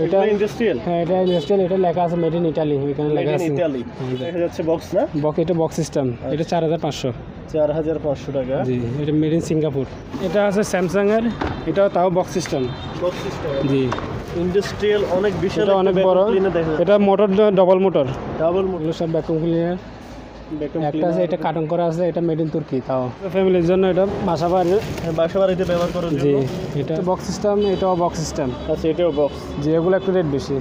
এটা ইন্ডাস্ট্রিয়াল। হ্যাঁ এটা ইন্ডাস্ট্রিয়াল, এটা লেখা আছে মেড ইন ইতালি, এখানে লেখা আছে ইতালি। দেখা যাচ্ছে বক্স না, এটা বক্স সিস্টেম, এটা 4500 টাকা। জি, এটা মেড ইন সিঙ্গাপুর। এটা আছে স্যামসাং এর, এটাও তাও বক্স সিস্টেম। জি, ইন্ডাস্ট্রিয়াল অনেক বিশাল, অনেক বড়। এটা মোটর ডাবল মোটর, এগুলো সব ভ্যাকুয়াম ক্লিনার। একটা আছে এটা কার্টন করা আছে, এটা মেড ইন তুর্কি, তাও ফ্যামিলির জন্য, এটা বাসাবাড়িতে ব্যবহার করার জন্য। জি, এটা বক্স সিস্টেম, এটাও বক্স সিস্টেম। আচ্ছা, এটাও বক্স। জি, এগুলো একটু রেট বেশি।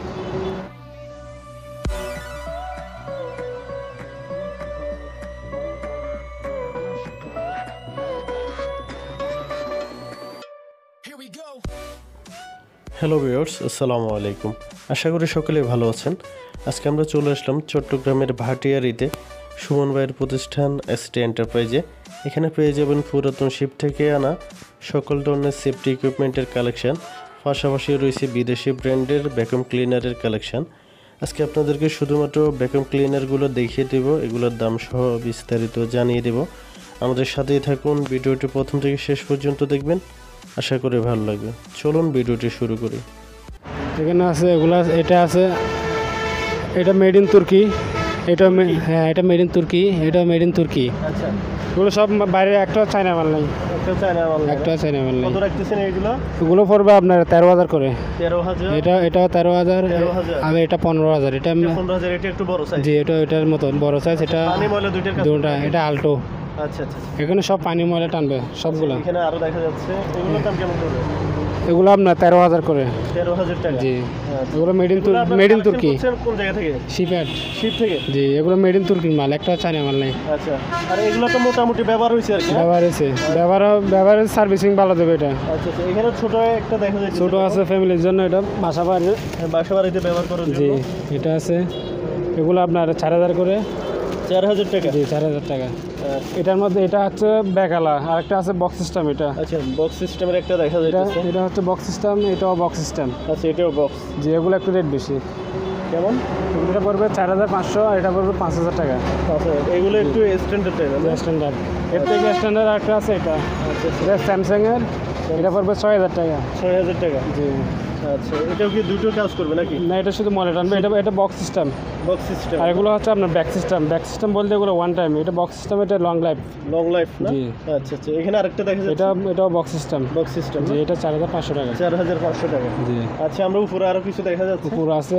হ্যালো ভিউয়ার্স, আসসালামু আলাইকুম। আশা করি সকলেই ভালো আছেন। আজকে আমরা চলে আসলাম চট্টগ্রামের ভাটিয়ারিতে সুমন ভাইয়ের প্রতিষ্ঠান এসটি এন্টারপ্রাইজে। এখানে পেয়ে যাবেন পুরাতন শিপ থেকে আনা সকল ধরনের সেফটি ইকুইপমেন্টের কালেকশন, পাশাপাশি রয়েছে বিদেশি ব্র্যান্ডের ভ্যাকুয়াম ক্লিনারের কালেকশন। আজকে আপনাদেরকে শুধুমাত্র ভ্যাকুয়াম ক্লিনারগুলো দেখিয়ে দেব, এগুলোর দাম সহ বিস্তারিত জানিয়ে দেব। আমাদের সাথেই থাকুন, ভিডিওটি প্রথম থেকে শেষ পর্যন্ত দেখবেন, আশা করি ভালো লাগবে। চলুন ভিডিওটি শুরু করি। এখানে আছে এগুলা, এটা আছে, এটা মেড ইন তুর্কি, এটা হ্যাঁ এটা মেড ইন তুর্কি, এটা মেড ইন তুর্কি। আচ্ছা, এগুলো সব বাইরে, একটা চায়না মাল নাই, একটা চায়না মাল নাই। কত রাখতেছেন এগুলো? এগুলো পড়বে আপনার 13,000 করে। 13,000? এটাও 13,000, আর এটা 15,000। এটা 15,000, এটা একটু বড় সাইজ। জি, এটার মতো বড় সাইজ। এটা পানি ময়লা দুইটা, এটা আল্টো। আচ্ছা আচ্ছা, এখানে সব পানি ময়লা টানবে সবগুলো। এখানে আরো দেখা যাচ্ছে, এগুলোর দাম কেমন পড়বে? এগুলো আপনার 13,000 করে। 13,000 টাকা? জি, এগুলো মেড ইন তুর্কি। কোন জায়গা থেকে? শিপ থেকে। জি, এগুলো মেড ইন তুর্কির মাল, একটা চায়না মাল নেই। আচ্ছা, আর এগুলো তো মোটামুটি ব্যবহার হয়েছে আর কি? ব্যবহারের সার্ভিসিং ভালো দেবে এটা। আচ্ছা আচ্ছা, এখানে ছোট একটা দেখা যাচ্ছে, ছোট আছে ফ্যামিলির জন্য, এটা বাসাবাড়িতে ব্যবহার করার জন্য। জি, এটা আছে, এগুলো আপনার 4,000 করে। 4,000 টাকা? জি, 4,000 টাকা। এটার মধ্যে এটা হচ্ছে ব্যাকালা, আর একটা আছে বক্স সিস্টেম। এটা আচ্ছা, বক্স সিস্টেমের একটা দেখা যাচ্ছে, এটা হচ্ছে বক্স সিস্টেম, এটাও বক্স সিস্টেম। আচ্ছা, এটাও বক্স। জি, এগুলো একটু রেট বেশি। কেমন? এটা পড়বে 4,500, আর এটা পড়বে 5,000 টাকা। আচ্ছা, এগুলো একটু স্ট্যান্ডার্ড টাইপ। স্ট্যান্ডার্ড, এর থেকে স্ট্যান্ডার্ড একটা আছে, এটা এটা স্যামসাং এর, এটা পড়বে 6,000 টাকা। 6,000 টাকা? জি। আচ্ছা, এটাও কি দুটো কাজ করবে নাকি? না, এটা শুধু মলে টানবে। এটা বক্স সিস্টেম। আর এগুলো হচ্ছে আপনার ব্যাক সিস্টেম বলতে এগুলো ওয়ান টাইম। এটা বক্স সিস্টেম, এটা লং লাইফ না? জি। আচ্ছা আচ্ছা, এখানে আরেকটা দেখা যাচ্ছে, এটাও বক্স সিস্টেম। জি, এটা 4,500 টাকা। 4,500 টাকা? জি। আচ্ছা, আমরা উপরে আরো কিছু দেখা যাচ্ছে, উপরে আছে,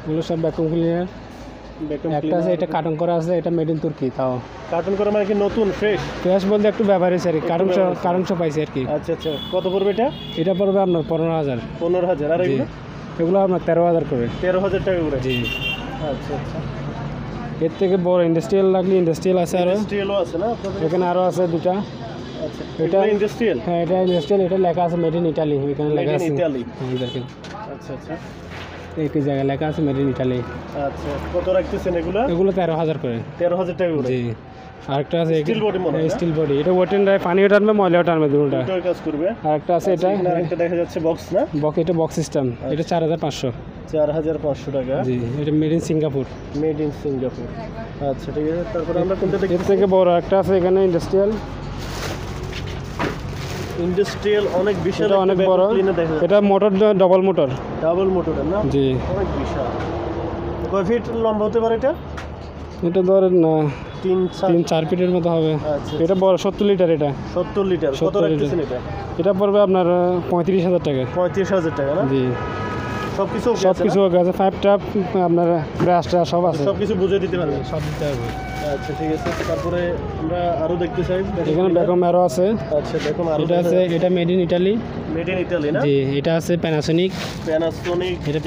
এগুলো সব ভ্যাকুয়াম ক্লিনার। একটা আছে, এটা কার্টন করা আছে, এটা মেড ইন তুর্কি, তাও কার্টন করা মানে কি নতুন ফ্রেশ বলতে একটু ব্যবহার হয়েছে আর কি, কার্টন সব পাইছে আর কি। আচ্ছা আচ্ছা, কত পড়বে এটা? এটা পড়বে আপনার 15,000। 15,000? আর এগুলো আপনার 13,000 করে। 13,000 টাকা করে? জি। আচ্ছা আচ্ছা, এর থেকে বড় ইন্ডাস্ট্রিয়াল লাগলে ইন্ডাস্ট্রিয়াল আছে, আরো ইন্ডাস্ট্রিয়ালও আছে না এখানে? আরো আছে দুটা। আচ্ছা, এটা ইন্ডাস্ট্রিয়াল? হ্যাঁ, এটা ইন্ডাস্ট্রিয়াল, এটা লেখা আছে মেড ইন ইতালি, এখানে লেখা আছে ইতালি। দেখেন। আচ্ছা আচ্ছা, একই জায়গায় লেখা আছে মেড ইন ইতালি। আচ্ছা, কত রাখতেছেন এগুলো? এগুলো 13,000 করে। 13,000 টাকা করে? জি। আরেকটা আছে স্টিল বডি, এটা ওয়াটার ড্রাই, পানিও টানবে ময়লাও টানবে, দুটোটা কাজ করবে। আরেকটা আছে, এটা আরেকটা দেখা যাচ্ছে বক্স না? এটা বক্স সিস্টেম, এটা 4,500। 4,500 টাকা? জি, এটা মেড ইন সিঙ্গাপুর। আচ্ছা, ঠিক আছে। তারপরে আমরা কোনটা দেখি? এর থেকে বড় একটা আছে এখানে, ইন্ডাস্ট্রিয়াল অনেক বিশাল, অনেক বড়। এটা মোটর ডাবল মোটর না? জি, অনেক বিশাল। কয় ফিট লম্বা হতে পারে এটা? এটা ধরেন না 3-4 ফিটের মতো হবে। এটা বড়, 70 লিটার। এটা 70 লিটার? কত রাখতেছেন এটা? এটা পড়বে আপনার 35,000 টাকা। 35,000 টাকা না? জি। সবকিছু আছে, পাইপটা আপনার ব্রাশটা সব আছে, সবকিছু বুঝে দিতে পারবেন, সব দিতে হবে। আচ্ছা, ঠিক আছে। তারপরে আমরা আরো দেখতে চাই, এখানে ভ্যাকুয়াম আরো আছে। আচ্ছা, ভ্যাকুয়াম আরো এটা আছে, এটা মেড ইন ইতালি না? জি, এটা আছে প্যানাসোনিক। এটা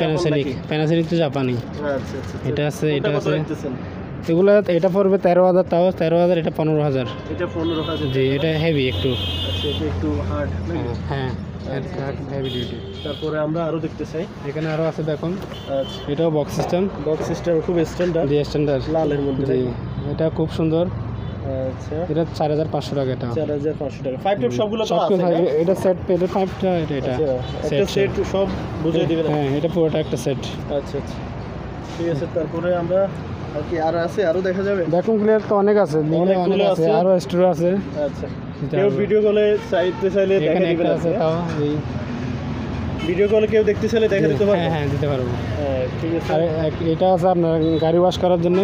প্যানাসোনিক তো জাপানি। আচ্ছা আচ্ছা, এটা আছে এগুলো। এটা পড়বে 13,000, তাও 13,000। এটা 15,000। এটা 15,000? জি, এটা হেভি একটু। আচ্ছা, এটা একটু হার্ড নাকি? হ্যাঁ, হেভি ডিউটি। তারপরে আমরা আরো দেখতে চাই, এখানে আরো আছে দেখুন। আচ্ছা, এটাও বক্স সিস্টেম খুব স্ট্যান্ডার্ড। জি, স্ট্যান্ডার্ড, লালের মধ্যে। জি, এটা খুব সুন্দর। আচ্ছা, এটা 4,500 টাকা। এটা 4,500 টাকা। 5 টেপ সবগুলো তো আছে? এটা সেট, এটা 5টা, এটা একটা সেট সব বুঝিয়ে দিবেন? হ্যাঁ, এটা পুরোটা একটা সেট। আচ্ছা আচ্ছা, ঠিক আছে। তারপরে আমরা আর কি আর আছে, আরো দেখা যাবে? ভ্যাকুয়াম ক্লিনার তো অনেক আছে, অনেকগুলো আছে, আরো স্টোর আছে। আচ্ছা, কেউ ভিডিও কলে চাইলে দেখে দিবেন। আছে তাও এই ভিডিও কলে কেউ দেখতে চাইলে দেখা দিতে পারবে? হ্যাঁ দিতে পারবো। হ্যাঁ, ঠিক আছে। আর এটা আছে আপনার গাড়ি ওয়াশ করার জন্য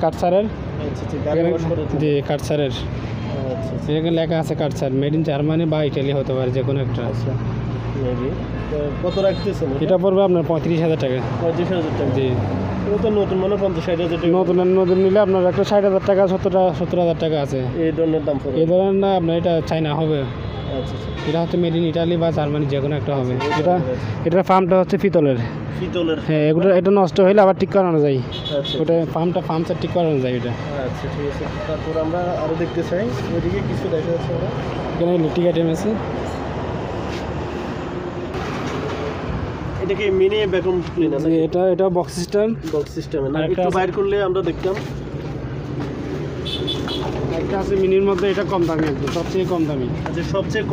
কাটসারের। আচ্ছা, গাড়ি ওয়াশ করার জন্য। জি কাটসারের। আচ্ছা, এখানে লেখা আছে কাটসার, মেড ইন জার্মানি বা ইটালি হতে পারে, যে কোনো একটা। আচ্ছা, মেবি। কত রাখতেছেন? এটা পড়বে আপনার 35,000 টাকা। 35,000 টাকা। জি। এটা তো নতুন, মানে 50-60,000 টাকা। নতুন নিলে আপনার একটা 60,000 টাকা, 70,000 টাকা আছে। এই ধরনের দাম পড়বে। এই ধরনের না, আপনার এটা চাইনা হবে। আচ্ছা, এটা হচ্ছে মেড ইন ইটালি বা জার্মানি, যে কোনো একটা হবে। এটার ফার্মটা হচ্ছে পিতলের। হ্যাঁ, এটা নষ্ট হইলে আবার ঠিক করানো যায়। আচ্ছা, ওটা ফার্মটা ঠিক করানো যায় এটা। আচ্ছা, ঠিক আছে। তারপর আমরা আরো দেখতে চাই, ওইদিকে কিছু দেখা যাচ্ছে। এখানে ইলেকট্রিক আইটেম আছে। এটা কি মিনি ভ্যাকুয়াম ক্লিনার? এটা বক্স সিস্টেম। বক্স সিস্টেমে না, একটু বাইর করলে আমরা দেখতাম। একটা আছে মিনির মধ্যে, এটা কম দামি, একদম সবচেয়ে কম দামি। আচ্ছা, সবচেয়ে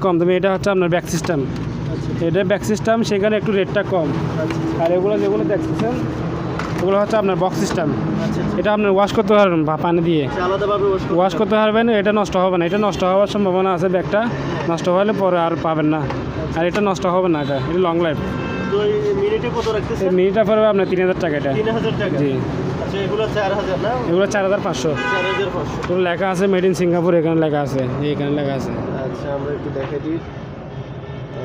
কম দামি। এটা হচ্ছে আপনার ব্যাক সিস্টেম। আচ্ছা, এটা ব্যাক সিস্টেম, সেখানে একটু রেটটা কম। আচ্ছা, আর যেগুলো দেখতেছেন ওগুলো হচ্ছে আপনার বক্স সিস্টেম। আচ্ছা, এটা আপনার ওয়াশ করতে পারবেন পানি দিয়ে, আলাদাভাবে ওয়াশ করতে পারবেন। এটা নষ্ট হবে না, এটা নষ্ট হওয়ার সম্ভাবনা আছে। ব্যাগটা নষ্ট হলে পরে আর পাবেন না। আর এটা নষ্ট হবে না, এটা লং লাইফ। তো এই মিনিটে কত রাখতেছেন? মিনিটা পড়বে আপনার 3,000 টাকা। এটা 3,000 টাকা। জি। আচ্ছা, এগুলো 4,000 না? এগুলো 4,500। 4,500। তো লেখা আছে মেড ইন সিঙ্গাপুর, এখানে লেখা আছে, এখানে লেখা আছে। আচ্ছা, আমরা একটু দেখে দিই।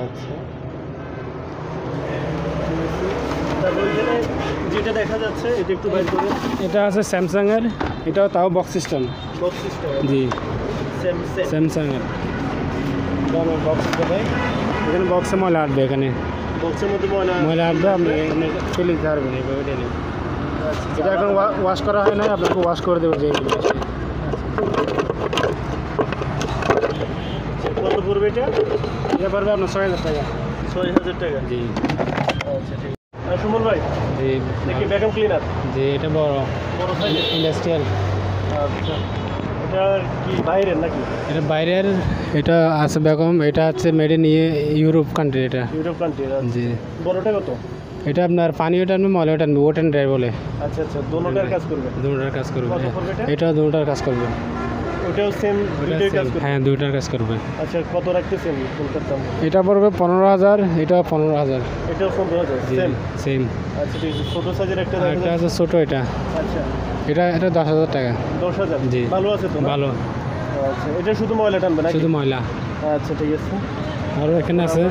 আচ্ছা, তারপর এখানে যেটা দেখা যাচ্ছে এটা একটু বাইর করে। এটা আছে স্যামসাংয়ের, এটাও তাও বক্স সিস্টেম। Box system. জি, সেম। স্যামসাংয়ের বক্স সিস্টেম। এখানে বক্সে ময়লা আসবে, এখানে বক্সের মধ্যে ময়লা আসবে, আপনি এখানে চলে দিতে পারবেন এইভাবে টেনে। এটা এখন ওয়াশ করা হয় না, আপনাকে ওয়াশ করে দেবো। যে কত পড়বে এটা? এটা পড়বে আপনার 6,000 টাকা। 6,000 টাকা। জি। আচ্ছা, ঠিক আছে। আর সুমন ভাই, জি, দেখি ভ্যাকুয়াম ক্লিনার জি, এটা বড় সাইজের। ইন্ডাস্ট্রিয়াল। আচ্ছা, এটা কি বাইরের নাকি? এটা বাইরের। এটা আছে বেগম, এটা হচ্ছে মেড ইন ইউরোপ কান্ট্রি। এটা ইউরোপ কান্ট্রি। জি। বড়টা কত? এটা আপনার পানিও টানবে, ময়লাও টানবে, ওট অ্যান্ড ড্রাই বলে। আচ্ছা, দোনোটার কাজ করবে। দুটার কাজ করবে। কত পড়বে এটা? এটা দুটার কাজ করবে। ওটাও সেম, দুটোই কাজ করবে। হ্যাঁ, দুটার কাজ করবে। আচ্ছা, কত রাখতেছেন কোনটার দাম? এটা পড়বে 15,000, এটা 15,000। এটাও 15,000 সেম। সেম। আচ্ছা, ঠিক আছে। ছোট সাইজের একটা আর একটা আছে ছোটো, এটা আচ্ছা, এটা 10,000 টাকা। 10,000। জি। ভালো আছে তো? ভালো। আচ্ছা, এটা শুধু ময়লা টানবে নাকি? শুধু ময়লা। আচ্ছা, ঠিক আছে। আর এখানে আছে